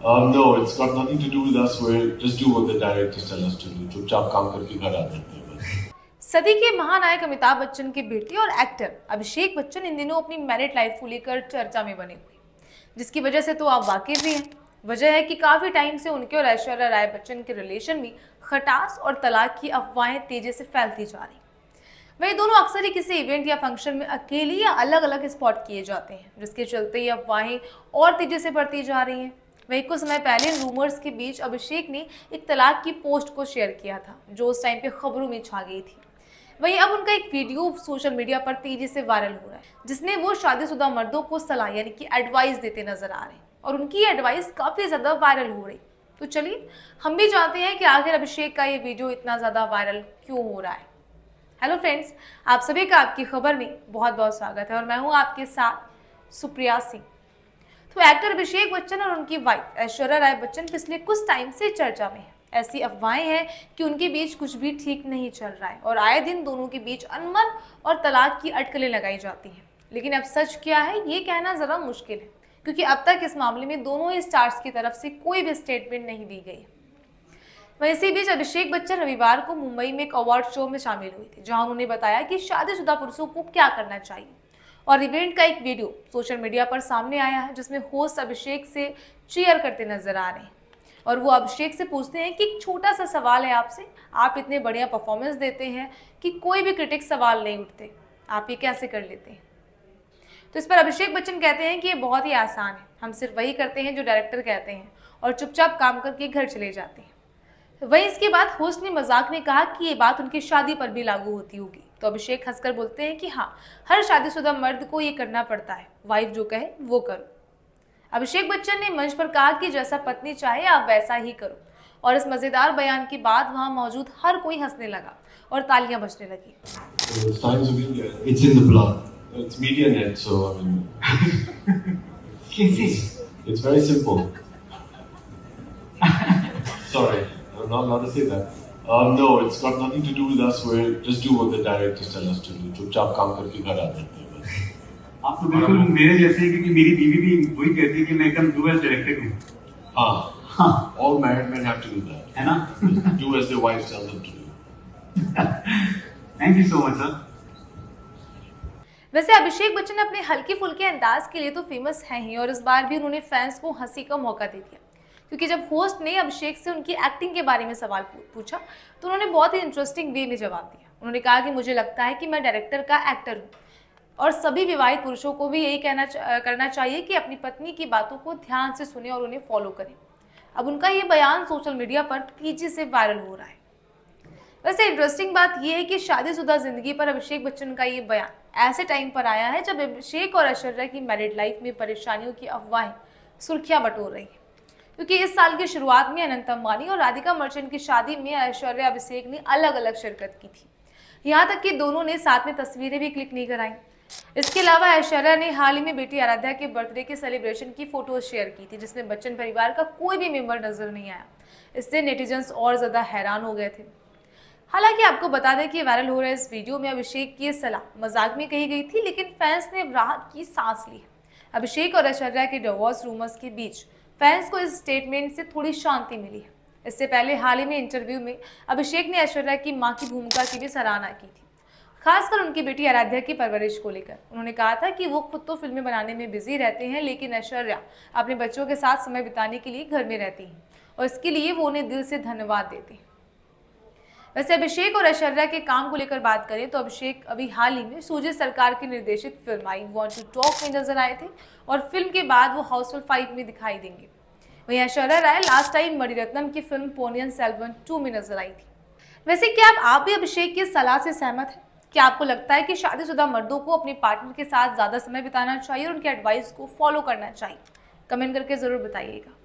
No, it's got nothing to do with us. We just do what the directors tell us to do. चुपचाप काम करके घर आ जाते हैं बस। सदी के महानायक अमिताभ बच्चन के बेटे और एक्टर अभिषेक बच्चन इन दिनों अपनी मैरिड लाइफ को लेकर चर्चा में बने हुए, जिसकी वजह से तो आप वाकिफ भी हैं। वजह है कि काफी टाइम से उनके और ऐश्वर्या राय बच्चन के रिलेशन में खटास और तलाक की अफवाहें तेजी से फैलती जा रही। वही दोनों अक्सर ही किसी इवेंट या फंक्शन में अकेले या अलग अलग स्पॉट किए जाते हैं, जिसके चलते ये अफवाहें और तेजी से बढ़ती जा रही हैं। वही कुछ समय पहले रूमर्स के बीच अभिषेक ने एक तलाक की पोस्ट को शेयर किया था, जो उस टाइम पे खबरों में छा गई थी। वहीं अब उनका एक वीडियो सोशल मीडिया पर तेजी से वायरल हो रहा है, जिसमें वो शादीशुदा मर्दों को सलाह यानी कि एडवाइस देते नजर आ रहे हैं और उनकी एडवाइस काफी ज्यादा वायरल हो रही। तो चलिए हम भी जानते हैं कि आखिर अभिषेक का ये वीडियो इतना ज्यादा वायरल क्यों हो रहा है। हेलो फ्रेंड्स, आप सभी का आपकी खबर में बहुत बहुत स्वागत है और मैं हूँ आपके साथ सुप्रिया सिंह। तो एक्टर अभिषेक बच्चन और उनकी वाइफ ऐश्वर्या राय बच्चन पिछले कुछ टाइम से चर्चा में है। ऐसी अफवाहें हैं कि उनके बीच कुछ भी ठीक नहीं चल रहा है और आए दिन दोनों के बीच अनबन और तलाक की अटकलें लगाई जाती हैं। लेकिन अब सच क्या है ये कहना जरा मुश्किल है, क्योंकि अब तक इस मामले में दोनों ही स्टार्स की तरफ से कोई भी स्टेटमेंट नहीं दी गई। वहीं इसी बीच अभिषेक बच्चन रविवार को मुंबई में एक अवार्ड शो में शामिल हुए थे, जहां उन्होंने बताया कि शादीशुदा पुरुषों को क्या करना चाहिए। और इवेंट का एक वीडियो सोशल मीडिया पर सामने आया है, जिसमें होस्ट अभिषेक से चीयर करते नजर आ रहे हैं और वो अभिषेक से पूछते हैं कि एक छोटा सा सवाल है आपसे, आप इतने बढ़िया परफॉर्मेंस देते हैं कि कोई भी क्रिटिक सवाल नहीं उठते, आप ये कैसे कर लेते हैं। तो इस पर अभिषेक बच्चन कहते हैं कि ये बहुत ही आसान है, हम सिर्फ वही करते हैं जो डायरेक्टर कहते हैं और चुपचाप काम करके घर चले जाते हैं। वहीं इसके बाद होस्ट ने मजाक में कहा कि ये बात उनकी शादी पर भी लागू होती होगी। तो अभिषेक हंसकर बोलते हैं कि हाँ, हर शादीशुदा मर्द को ये करना पड़ता है, वाइफ जो कहे वो करो। अभिषेक बच्चन ने मंच पर कहा कि जैसा पत्नी चाहे आप वैसा ही करो, और इस मजेदार बयान के बाद वहां मौजूद हर कोई हंसने लगा और तालियां बजने लगी। It's in the blood. It's media net, so I mean, it's very simple. Sorry, I'm not allowed to say that. No, it's got nothing to do with us. We just do what the directors tell us to do. चुपचाप काम करके घर आ जाते हैं बस। आप तो बिल्कुल मेरे जैसे हैं, क्योंकि मेरी बीवी भी वही कहती है कि मैं एकदम डू एज डायरेक्टेड हूँ। हाँ, all married men have to do that. है ना? Do as their wives tell them to do. Thank you so much sir. वैसे अभिषेक बच्चन अपने हल्के फुल्के अंदाज के लिए तो फेमस हैं ही, और इस बार भी उन्होंने फैंस को हंसी का मौका दे दिया, क्योंकि जब होस्ट ने अभिषेक से उनकी एक्टिंग के बारे में सवाल पूछा तो उन्होंने बहुत ही इंटरेस्टिंग वे में जवाब दिया। उन्होंने कहा कि मुझे लगता है कि मैं डायरेक्टर का एक्टर हूँ और सभी विवाहित पुरुषों को भी यही करना चाहिए कि अपनी पत्नी की बातों को ध्यान से सुने और उन्हें फॉलो करें। अब उनका ये बयान सोशल मीडिया पर तेजी से वायरल हो रहा है। वैसे इंटरेस्टिंग बात यह है कि शादीशुदा जिंदगी पर अभिषेक बच्चन का ये बयान ऐसे टाइम पर आया है जब अभिषेक और ऐश्वर्या की मैरिड लाइफ में परेशानियों की अफवाहें सुर्खियां बटोर रही है, क्योंकि इस साल की शुरुआत में अनंत अंबानी और राधिका मर्चेंट की शादी में ऐश्वर्या अभिषेक ने अलग अलग शिरकत की थी। यहाँ तक कि दोनों ने साथ में तस्वीरें भी क्लिक नहीं कराई। इसके अलावा ऐश्वर्या ने हाल ही में बेटी आराध्या के बर्थडे के सेलिब्रेशन की फोटोज शेयर की थी, जिसमें बच्चन परिवार का कोई भी मेंबर नजर नहीं आया। इससे नेटिजन्स और ज्यादा हैरान हो गए थे। हालांकि आपको बता दें कि वायरल हो रहे इस वीडियो में अभिषेक की सलाह मजाक में कही गई थी, लेकिन फैंस ने राहत की सांस ली। अभिषेक और ऐश्वर्या के डिवोर्स रूमर्स के बीच फैंस को इस स्टेटमेंट से थोड़ी शांति मिली है। इससे पहले हाल ही में इंटरव्यू में अभिषेक ने ऐश्वर्या की मां की भूमिका की भी सराहना की थी, खासकर उनकी बेटी आराध्या की परवरिश को लेकर। उन्होंने कहा था कि वो खुद तो फिल्में बनाने में बिजी रहते हैं, लेकिन ऐश्वर्या अपने बच्चों के साथ समय बिताने के लिए घर में रहती हैं और इसके लिए वो उन्हें दिल से धन्यवाद देते हैं। वैसे अभिषेक और ऐश्वर्या के काम को लेकर बात करें तो अभिषेक अभी हाल ही में सुजीत सरकार की निर्देशित film I want to talk में नजर आए थे और फिल्म के बाद वो हाउसफुल 5 में दिखाई देंगे। वहीं ऐश्वर्या राय लास्ट टाइम मणिरत्नम की फिल्म पोनियन सेल्वन 2 में नजर आई थी। वैसे क्या आप भी अभिषेक की सलाह से सहमत हैं? क्या आपको लगता है कि शादीशुदा मर्दों को अपने पार्टनर के साथ ज्यादा समय बिताना चाहिए और उनके एडवाइस को फॉलो करना चाहिए? कमेंट करके जरूर बताइएगा।